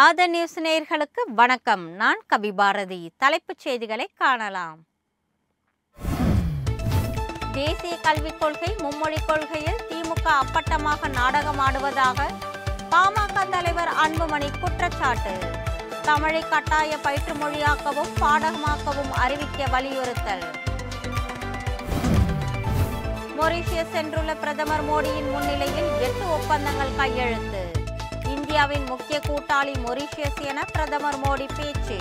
ஆத நியூஸ் நேயர்களுக்கு வணக்கம். நான் கவி பாரதி. தலைப்புச் செய்திகளை காணலாம். தேசிய கல்விக் கொள்கை மும்மொழிக் கொள்கையில் திமுக அப்பட்டமாக நாடகமாடுவதாக பாமக தலைவர் அன்புமணி குற்றச்சாட்டு. தமிழை கட்டாய பயிற்று மொழியாக்கவும் பாடகமாக்கவும் அறிவிக்க வலியுறுத்தல். மொரீஷியஸ் சென்றுள்ள பிரதமர் மோடியின் முன்னிலையில் 8 ஒப்பந்தங்கள் கையெழுத்து. இந்தியாவின் முக்கிய கூட்டாளி மொரீஷியஸ் என பிரதமர் மோடி பேச்சு.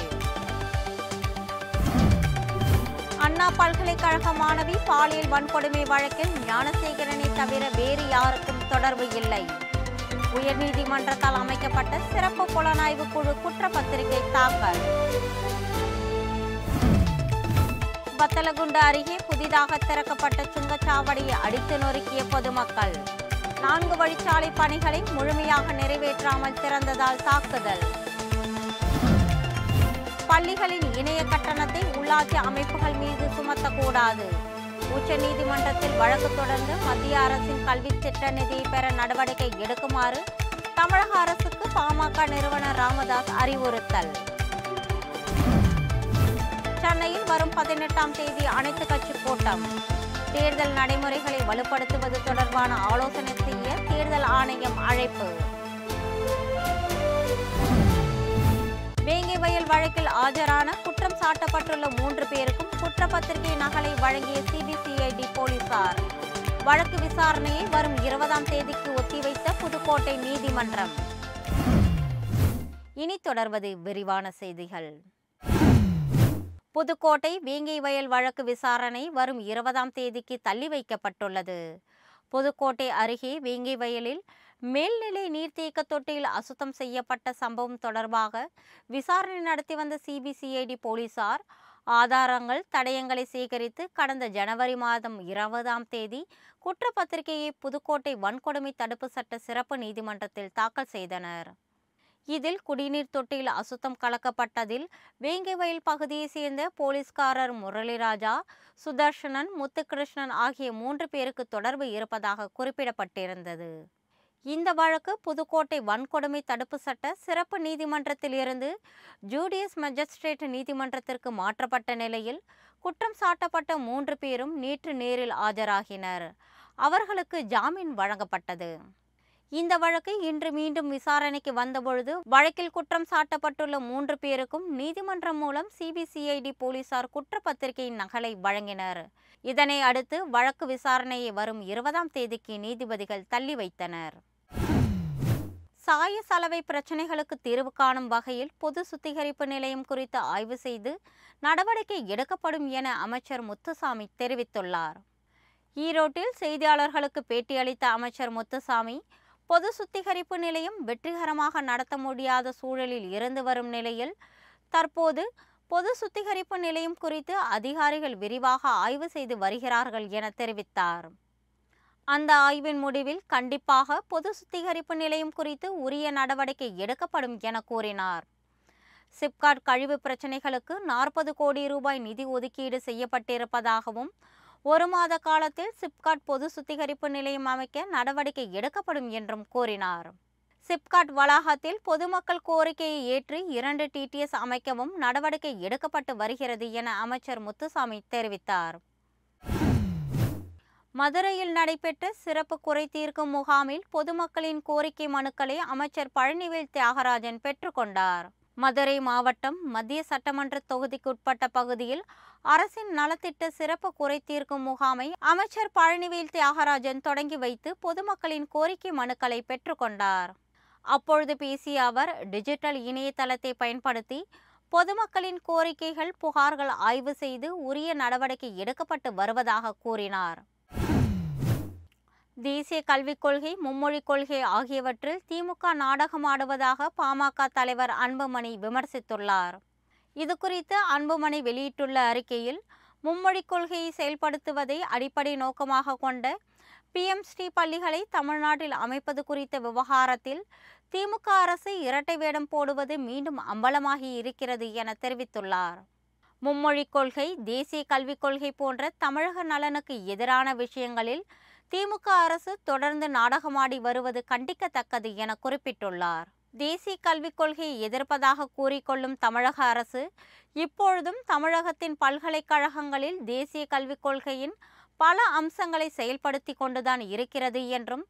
அண்ணா பல்கலைக்கழக மாணவி பாலியல் வன்கொடுமை வழக்கில் ஞானசேகரனை தவிர வேறு யாருக்கும் தொடர்பு இல்லை. உயர்நீதிமன்றத்தால் அமைக்கப்பட்ட சிறப்பு புலனாய்வு குழு குற்றப்பத்திரிகை தாக்கல். வத்தலகுண்டு அருகே புதிதாக திறக்கப்பட்ட சுங்கச்சாவடியை அடித்து நொறுக்கிய பொதுமக்கள். 4 வழிச்சாலை பணிகளை முழுமையாக நிறைவேற்றாமல் திறந்ததால் தாக்குதல். பள்ளிகளின் இணைய கட்டணத்தை உள்ளாட்சி அமைப்புகள் மீது சுமத்தக்கூடாது. உச்சநீதிமன்றத்தில் வழக்கு தொடர்ந்து மத்திய அரசின் கல்வி திட்ட நிதியை பெற நடவடிக்கை எடுக்குமாறு தமிழக அரசுக்கு பாமக நிறுவனர் ராமதாஸ் அறிவுறுத்தல். சென்னையில் வரும் 18ஆம் தேதி அனைத்து கட்சி கூட்டம். தேர்தல் நடைமுறைகளை வலுப்படுத்துவது தொடர்பான ஆலோசனை செய்ய தேர்தல் ஆணையம் அழைப்பு. வேங்கை வயல் வழக்கில் ஆஜரான குற்றம் சாட்டப்பட்டுள்ள 3 பேருக்கும் குற்றப்பத்திரிகை நகலை வழங்கிய சிபிசிஐடி போலீசார். வழக்கு விசாரணையை வரும் 20ஆம் தேதிக்கு ஒத்திவைத்த புதுக்கோட்டை நீதிமன்றம். இனி தொடர்வது விரிவான செய்திகள். புதுக்கோட்டை வேங்கை வயல் வழக்கு விசாரணை வரும் 20ஆம் தேதிக்கு தள்ளி வைக்கப்பட்டுள்ளது. புதுக்கோட்டை அருகே வேங்கை வயலில் மேல்நிலை நீர்த்தேக்க தொட்டியில் அசுத்தம் செய்யப்பட்ட சம்பவம் தொடர்பாக விசாரணை நடத்தி வந்த சிபிசிஐடி போலீசார் ஆதாரங்கள் தடயங்களை சேகரித்து கடந்த ஜனவரி மாதம் 20ஆம் தேதி குற்றப்பத்திரிகையை புதுக்கோட்டை வன்கொடுமை தடுப்பு சட்ட சிறப்பு நீதிமன்றத்தில் தாக்கல் செய்தனர். இதில் குடிநீர் தொட்டியில் அசுத்தம் கலக்கப்பட்டதில் வேங்கை வயல் பகுதியை சேர்ந்த போலீஸ்காரர் முரளிராஜா, சுதர்ஷனன், முத்துகிருஷ்ணன் ஆகிய 3 பேருக்கு தொடர்பு இருப்பதாக குறிப்பிடப்பட்டிருந்தது. இந்த வழக்கு புதுக்கோட்டை வன்கொடுமை தடுப்பு சட்ட சிறப்பு நீதிமன்றத்தில் இருந்து ஜூடியஸ் மஜிஸ்ட்ரேட் நீதிமன்றத்திற்கு மாற்றப்பட்ட நிலையில் குற்றம் சாட்டப்பட்ட 3 பேரும் நேற்று நேரில் ஆஜராகினர். அவர்களுக்கு ஜாமீன் வழங்கப்பட்டது. இந்த வழக்கு இன்று மீண்டும் விசாரணைக்கு வந்தபொழுது வழக்கில் குற்றம் சாட்டப்பட்டுள்ள 3 பேருக்கும் நீதிமன்றம் மூலம் சிபிசிஐடி போலீசார் குற்றப்பத்திரிகையின் நகலை வழங்கினர். இதனை அடுத்து வழக்கு விசாரணையை வரும் 20ஆம் தேதிக்கு நீதிபதிகள் தள்ளி வைத்தனர். சாய சலவை பிரச்சினைகளுக்கு தீர்வு காணும் வகையில் பொது சுத்திகரிப்பு நிலையம் குறித்து ஆய்வு செய்து நடவடிக்கை எடுக்கப்படும் என அமைச்சர் முத்துசாமி தெரிவித்துள்ளார். ஈரோட்டில் செய்தியாளர்களுக்கு பேட்டியளித்த அமைச்சர் முத்துசாமி, பொது சுத்திகரிப்பு நிலையம் வெற்றிகரமாக நடத்த முடியாத சூழலில் இருந்து வரும் நிலையில் தற்போது பொது சுத்திகரிப்பு நிலையம் குறித்து அதிகாரிகள் விரிவாக ஆய்வு செய்து வருகிறார்கள் என தெரிவித்தார். அந்த ஆய்வின் முடிவில் கண்டிப்பாக பொது சுத்திகரிப்பு நிலையம் குறித்து உரிய நடவடிக்கை எடுக்கப்படும் என கூறினார். சிப்காட் கழிவு பிரச்சினைகளுக்கு 40 கோடி ரூபாய் நிதி ஒதுக்கீடு செய்யப்பட்டிருப்பதாகவும் 1 மாத காலத்தில் சிப்காட் பொது சுத்திகரிப்பு நிலையம் அமைக்க நடவடிக்கை எடுக்கப்படும் என்றும் கூறினார். சிப்காட் வளாகத்தில் பொதுமக்கள் கோரிக்கையை ஏற்று 2 டிடிஎஸ் அமைக்கவும் நடவடிக்கை எடுக்கப்பட்டு வருகிறது என அமைச்சர் முத்துசாமி தெரிவித்தார். மதுரையில் நடைபெற்ற சிறப்பு குறை தீர்க்கும் முகாமில் பொதுமக்களின் கோரிக்கை மனுக்களை அமைச்சர் பழனிவேல் தியாகராஜன் பெற்றுக்கொண்டார். மதுரை மாவட்டம் மத்திய சட்டமன்ற தொகுதிக்குட்பட்ட பகுதியில் அரசின் நலத்திட்ட சிறப்பு குறை தீர்க்கும் முகாமை அமைச்சர் பழனிவேல் தியாகராஜன் தொடங்கி வைத்து பொதுமக்களின் கோரிக்கை மனுக்களை பெற்றுக்கொண்டார். அப்பொழுது பேசிய அவர், டிஜிட்டல் இணையதளத்தை பயன்படுத்தி பொதுமக்களின் கோரிக்கைகள், புகார்கள் ஆய்வு செய்து உரிய நடவடிக்கை எடுக்கப்பட்டு வருவதாக கூறினார். தேசிய கல்விக் கொள்கை மும்மொழிக் கொள்கை ஆகியவற்றில் திமுக நாடகமாடுவதாக பாமக தலைவர் அன்புமணி விமர்சித்துள்ளார். இதுகுறித்து அன்புமணி வெளியிட்டுள்ள அறிக்கையில், மும்மொழிக் கொள்கையை செயல்படுத்துவதை அடிப்படை நோக்கமாக கொண்ட PMC பள்ளிகளை தமிழ்நாட்டில் அமைப்பது குறித்த விவகாரத்தில் திமுக அரசு இரட்டை வேடம் போடுவது மீண்டும் அம்பலமாகி இருக்கிறது என தெரிவித்துள்ளார். மும்மொழிக் கொள்கை, தேசிய கல்விக் கொள்கை போன்ற தமிழக நலனுக்கு எதிரான விஷயங்களில் திமுக அரசு தொடர்ந்து நாடகமாடி வருவது கண்டிக்கத்தக்கது என குறிப்பிட்டுள்ளார். தேசிய கல்விக் கொள்கையை எதிர்ப்பதாக கூறிக்கொள்ளும் தமிழக அரசு இப்பொழுதும் தமிழகத்தின் பல்கலைக்கழகங்களில் தேசிய கல்விக் கொள்கையின் பல அம்சங்களை செயல்படுத்தி கொண்டுதான் இருக்கிறது என்றும்,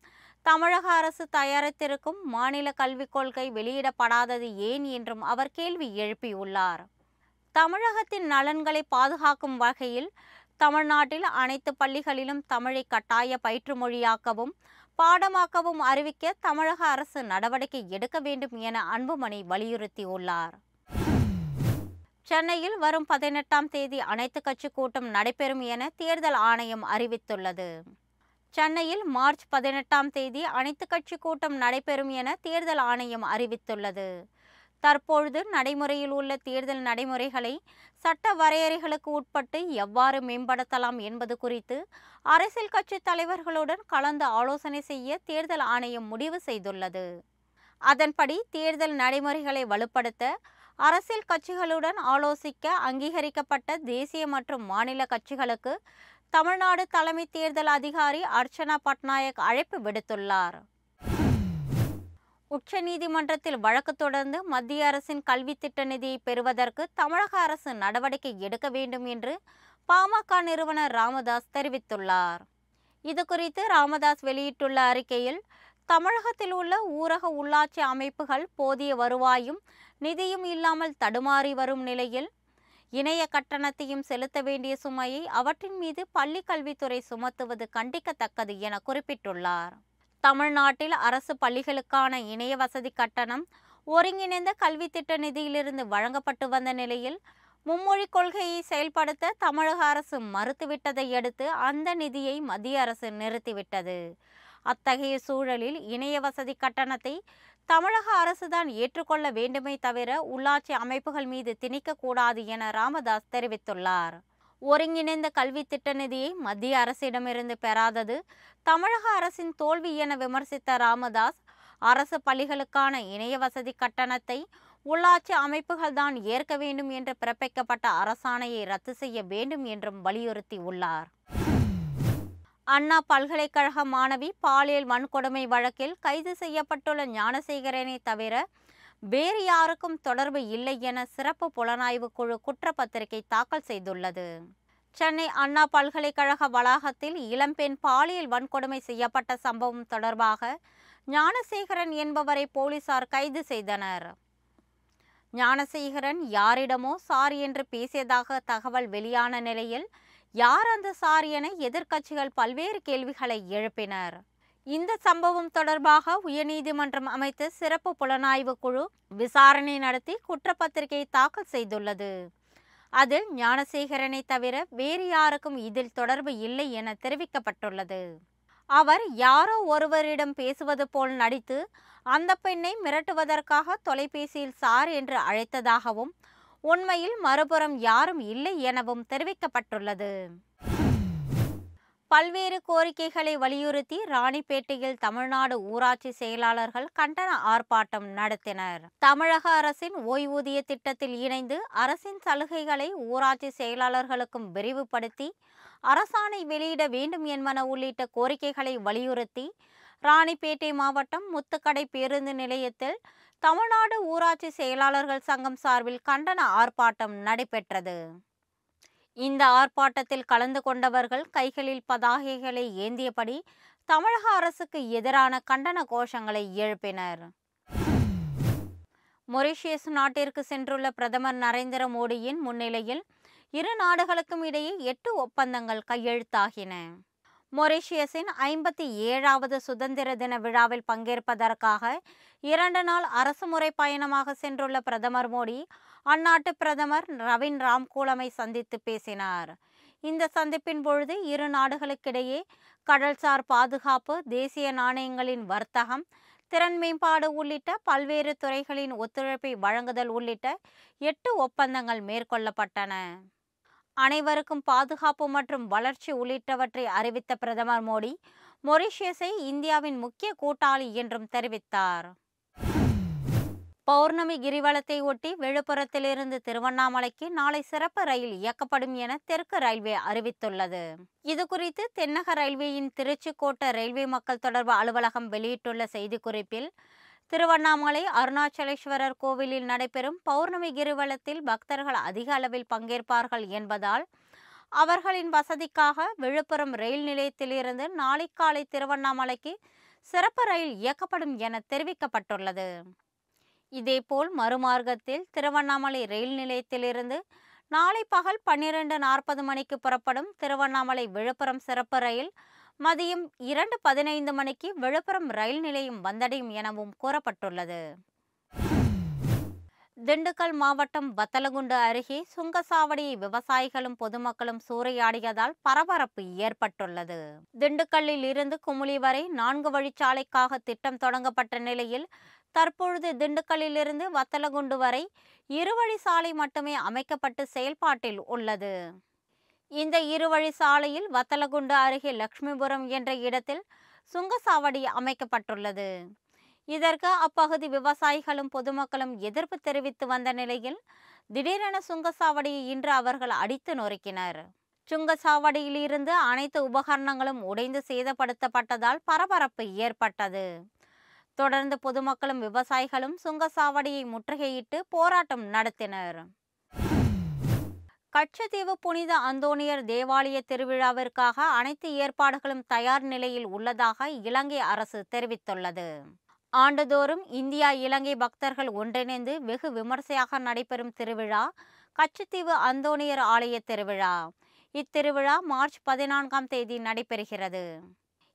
தமிழக அரசு தயாரித்திருக்கும் மாநில கல்விக் கொள்கை வெளியிடப்படாதது ஏன் என்றும் அவர் கேள்வி எழுப்பியுள்ளார். தமிழகத்தின் நலன்களை பாதுகாக்கும் வகையில் தமிழ்நாட்டில் அனைத்து பள்ளிகளிலும் தமிழை கட்டாய பயிற்று மொழியாக்கவும் பாடமாக்கவும் அறிவிக்க தமிழக அரசு நடவடிக்கை எடுக்க வேண்டும் என அன்புமணி வலியுறுத்தியுள்ளார். சென்னையில் வரும் 18ஆம் தேதி அனைத்து கட்சி கூட்டம் நடைபெறும் என தேர்தல் ஆணையம் அறிவித்துள்ளது. சென்னையில் மார்ச் 18ஆம் தேதி அனைத்து கட்சி கூட்டம் நடைபெறும் என தேர்தல் ஆணையம் அறிவித்துள்ளது. தற்பொழுது நடைமுறையில் உள்ள தேர்தல் நடைமுறைகளை சட்ட வரையறைகளுக்கு உட்பட்டு எவ்வாறு மேம்படுத்தலாம் என்பது குறித்து அரசியல் கட்சி தலைவர்களுடன் கலந்து ஆலோசனை செய்ய தேர்தல் ஆணையம் முடிவு செய்துள்ளது. அதன்படி தேர்தல் நடைமுறைகளை வலுப்படுத்த அரசியல் கட்சிகளுடன் ஆலோசிக்க அங்கீகரிக்கப்பட்ட தேசிய மற்றும் மாநில கட்சிகளுக்கு தமிழ்நாடு தலைமை தேர்தல் அதிகாரி அர்ச்சனா பட்நாயக் அழைப்பு விடுத்துள்ளார். உச்சநீதிமன்றத்தில் வழக்கு தொடர்ந்து மத்திய அரசின் கல்வி திட்ட நிதியை பெறுவதற்கு தமிழக அரசு நடவடிக்கை எடுக்க வேண்டும் என்று பாமக நிறுவனர் ராமதாஸ் தெரிவித்துள்ளார். இதுகுறித்து ராமதாஸ் வெளியிட்டுள்ள அறிக்கையில், தமிழகத்தில் உள்ள ஊரக உள்ளாட்சி அமைப்புகள் போதிய வருவாயும் நிதியும் இல்லாமல் தடுமாறி வரும் நிலையில் இணைய கட்டணத்தையும் செலுத்த வேண்டிய சுமையை அவற்றின் மீது பள்ளி கல்வித்துறை சுமத்துவது கண்டிக்கத்தக்கது என குறிப்பிட்டுள்ளார். தமிழ்நாட்டில் அரசு பள்ளிகளுக்கான இணைய வசதி கட்டணம் ஒருங்கிணைந்த கல்வி திட்ட நிதியிலிருந்து வழங்கப்பட்டு வந்த நிலையில் மும்மொழி கொள்கையை செயல்படுத்த தமிழக அரசு மறுத்துவிட்டதை அடுத்து அந்த நிதியை மத்திய அரசு நிறுத்திவிட்டது. அத்தகைய சூழலில் இணைய வசதி கட்டணத்தை தமிழக அரசுதான் ஏற்றுக்கொள்ள வேண்டுமே தவிர உள்ளாட்சி அமைப்புகள் மீது திணிக்கக்கூடாது என ராமதாஸ் தெரிவித்துள்ளார். ஒருங்கிணைந்த கல்வி திட்ட நிதியை மத்திய அரசிடமிருந்து பெறாதது தமிழக அரசின் தோல்வி என விமர்சித்த ராமதாஸ், அரசு பள்ளிகளுக்கான இணைய வசதி கட்டணத்தை உள்ளாட்சி அமைப்புகள் தான் ஏற்க வேண்டும் என்று பிறப்பிக்கப்பட்ட அரசாணையை ரத்து செய்ய வேண்டும் என்றும் வலியுறுத்தியுள்ளார். அண்ணா பல்கலைக்கழக மாணவி பாலியல் வன்கொடுமை வழக்கில் கைது செய்யப்பட்டுள்ள ஞானசேகரனை தவிர வேறு யாருக்கும் தொடர்பு இல்லை என சிறப்பு புலனாய்வு குழு குற்றப்பத்திரிகை தாக்கல் செய்துள்ளது. சென்னை அண்ணா பல்கலைக்கழக வளாகத்தில் இளம்பெண் பாலியல் வன்கொடுமை செய்யப்பட்ட சம்பவம் தொடர்பாக ஞானசேகரன் என்பவரை போலீசார் கைது செய்தனர். ஞானசேகரன் யாரிடமோ சார் என்று பேசியதாக தகவல் வெளியான நிலையில் யார் அந்த சார் என எதிர்க்கட்சிகள் பல்வேறு கேள்விகளை எழுப்பினர். இந்த சம்பவம் தொடர்பாக உயர்நீதிமன்றம் அமைத்த சிறப்பு புலனாய்வு குழு விசாரணை நடத்தி குற்றப்பத்திரிகை தாக்கல் செய்துள்ளது. அதில் ஞானசேகரனை தவிர வேறு யாருக்கும் இதில் தொடர்பு இல்லை என தெரிவிக்கப்பட்டுள்ளது. அவர் யாரோ ஒருவரிடம் பேசுவது போல் நடித்து அந்த பெண்ணை மிரட்டுவதற்காக தொலைபேசியில் சார் என்று அழைத்ததாகவும், உண்மையில் மறுபுறம் யாரும் இல்லை எனவும் தெரிவிக்கப்பட்டுள்ளது. பல்வேறு கோரிக்கைகளை வலியுறுத்தி ராணிப்பேட்டையில் தமிழ்நாடு ஊராட்சி செயலாளர்கள் கண்டன ஆர்ப்பாட்டம் நடத்தினர். தமிழக அரசின் ஓய்வூதிய திட்டத்தில் இணைந்து அரசின் சலுகைகளை ஊராட்சி செயலாளர்களுக்கும் விரிவுபடுத்தி அரசாணை வெளியிட வேண்டும் என்பன உள்ளிட்ட கோரிக்கைகளை வலியுறுத்தி ராணிப்பேட்டை மாவட்டம் முத்துக்கடை பேருந்து நிலையத்தில் தமிழ்நாடு ஊராட்சி செயலாளர்கள் சங்கம் சார்பில் கண்டன ஆர்ப்பாட்டம் நடைபெற்றது. இந்த ஆர்ப்பாட்டத்தில் கலந்து கொண்டவர்கள் கைகளில் பதாகைகளை ஏந்தியபடி தமிழக அரசுக்கு எதிரான கண்டன கோஷங்களை எழுப்பினர். மொரீஷியஸ் நாட்டிற்கு சென்றுள்ள பிரதமர் நரேந்திர மோடியின் முன்னிலையில் இரு நாடுகளுக்கும் இடையே 8 ஒப்பந்தங்கள் கையெழுத்தாகின. மொரீஷியஸின் 57வது சுதந்திர தின விழாவில் பங்கேற்பதற்காக 2 நாள் அரசுமுறை பயணமாக சென்றுள்ள பிரதமர் மோடி அந்நாட்டு பிரதமர் நவீன் ராம்கூலமை சந்தித்து பேசினார். இந்த சந்திப்பின் பொழுது இரு நாடுகளுக்கிடையே கடல்சார் பாதுகாப்பு, தேசிய நாணயங்களின் வர்த்தகம், திறன் மேம்பாடு உள்ளிட்ட பல்வேறு துறைகளின் ஒத்துழைப்பை வழங்குதல் உள்ளிட்ட 8 ஒப்பந்தங்கள் மேற்கொள்ளப்பட்டன. அனைவருக்கும் பாதுகாப்பு மற்றும் வளர்ச்சி உள்ளிட்டவற்றை அறிவித்த பிரதமர் மோடி மொரீஷியஸை இந்தியாவின் முக்கிய கூட்டாளி என்றும் தெரிவித்தார். பௌர்ணமி கிரிவலத்தை ஒட்டி விழுப்புரத்திலிருந்து திருவண்ணாமலைக்கு நாளை சிறப்பு ரயில் இயக்கப்படும் என தெற்கு ரயில்வே அறிவித்துள்ளது. இதுகுறித்து தென்னக ரயில்வேயின் திருச்சி கோட்ட ரயில்வே மக்கள் தொடர்பு அலுவலகம் வெளியிட்டுள்ள செய்திக்குறிப்பில், திருவண்ணாமலை அருணாச்சலேஸ்வரர் கோவிலில் நடைபெறும் பௌர்ணமி கிரிவலத்தில் பக்தர்கள் அதிக அளவில் பங்கேற்பார்கள் என்பதால் அவர்களின் வசதிக்காக விழுப்புரம் ரயில் நிலையத்திலிருந்து நாளை காலை திருவண்ணாமலைக்கு சிறப்பு ரயில் இயக்கப்படும் என தெரிவிக்கப்பட்டுள்ளது. இதேபோல் மறுமார்க்கத்தில் திருவண்ணாமலை ரயில் நிலையத்திலிருந்து நாளை பகல் 12:40 மணிக்கு புறப்படும் திருவண்ணாமலை விழுப்புரம் சிறப்பு ரயில் மதியம் 2:15 மணிக்கு விழுப்புரம் ரயில் நிலையம் வந்தடையும் எனவும் கூறப்பட்டுள்ளது. திண்டுக்கல் மாவட்டம் வத்தலகுண்டு அருகே சுங்கசாவடியை விவசாயிகளும் பொதுமக்களும் சூறையாடியதால் பரபரப்பு ஏற்பட்டுள்ளது. திண்டுக்கல்லில் இருந்து குமுளி வரை 4 வழிச்சாலைக்காக திட்டம் தொடங்கப்பட்ட நிலையில் தற்பொழுது திண்டுக்கல்லில் இருந்து வத்தலகுண்டு வரை 2 வழி சாலை மட்டுமே அமைக்கப்பட்டு செயல்பாட்டில் உள்ளது. இந்த 2 வழி சாலையில் வத்தலகுண்டு அருகே லட்சுமிபுரம் என்ற இடத்தில் சுங்கசாவடி அமைக்கப்பட்டுள்ளது. இதற்கு அப்பகுதி விவசாயிகளும் பொதுமக்களும் எதிர்ப்பு தெரிவித்து வந்த நிலையில் திடீரென சுங்கசாவடியை இன்று அவர்கள் அடித்து நொறுக்கினர். சுங்கசாவடியில் இருந்து அனைத்து உபகரணங்களும் உடைந்து சேதப்படுத்தப்பட்டதால் பரபரப்பு ஏற்பட்டது. தொடர்ந்து பொதுமக்களும் விவசாயிகளும் சுங்கசாவடியை முற்றுகையிட்டு போராட்டம் நடத்தினர். கச்சத்தீவு புனித அந்தோணியர் தேவாலய திருவிழாவிற்காக அனைத்து ஏற்பாடுகளும் தயார் நிலையில் உள்ளதாக இலங்கை அரசு தெரிவித்துள்ளது. ஆண்டுதோறும் இந்தியா இலங்கை பக்தர்கள் ஒன்றிணைந்து வெகு விமர்சையாக நடைபெறும் திருவிழா கச்சத்தீவு அந்தோணியர் ஆலய திருவிழா. இத்திருவிழா மார்ச் 14ஆம் தேதி நடைபெறுகிறது.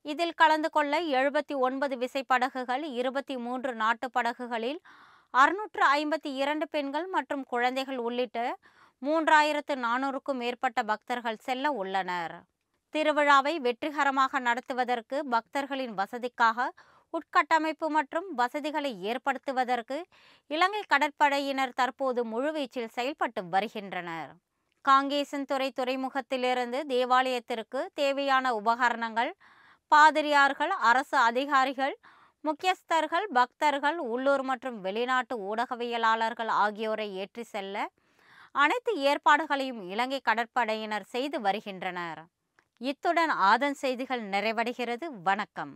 இதில் கலந்து கொள்ள 79 விசைப்படகுகள், 23 நாட்டு படகுகளில் 652 பெண்கள் மற்றும் குழந்தைகள் உள்ளிட்ட 3400க்கும் மேற்பட்ட பக்தர்கள் செல்ல உள்ளனர். திருவிழாவை வெற்றிகரமாக நடத்துவதற்கு பக்தர்களின் வசதிக்காக உட்கட்டமைப்பு மற்றும் வசதிகளை ஏற்படுத்துவதற்கு இலங்கை கடற்படையினர் தற்போது முழுவீச்சில் செயல்பட்டு வருகின்றனர். காங்கேசன்துறை துறைமுகத்திலிருந்து தேவாலயத்திற்கு தேவையான உபகரணங்கள் பாதிரியார்கள், அரசு அதிகாரிகள், முக்கியஸ்தர்கள், பக்தர்கள், உள்ளூர் மற்றும் வெளிநாட்டு ஊடகவியலாளர்கள் ஆகியோரை ஏற்றி செல்ல அனைத்து ஏற்பாடுகளையும் இலங்கை கடற்படையினர் செய்து வருகின்றனர். இத்துடன் ஆதன் செய்திகள் நிறைவடைகிறது. வணக்கம்.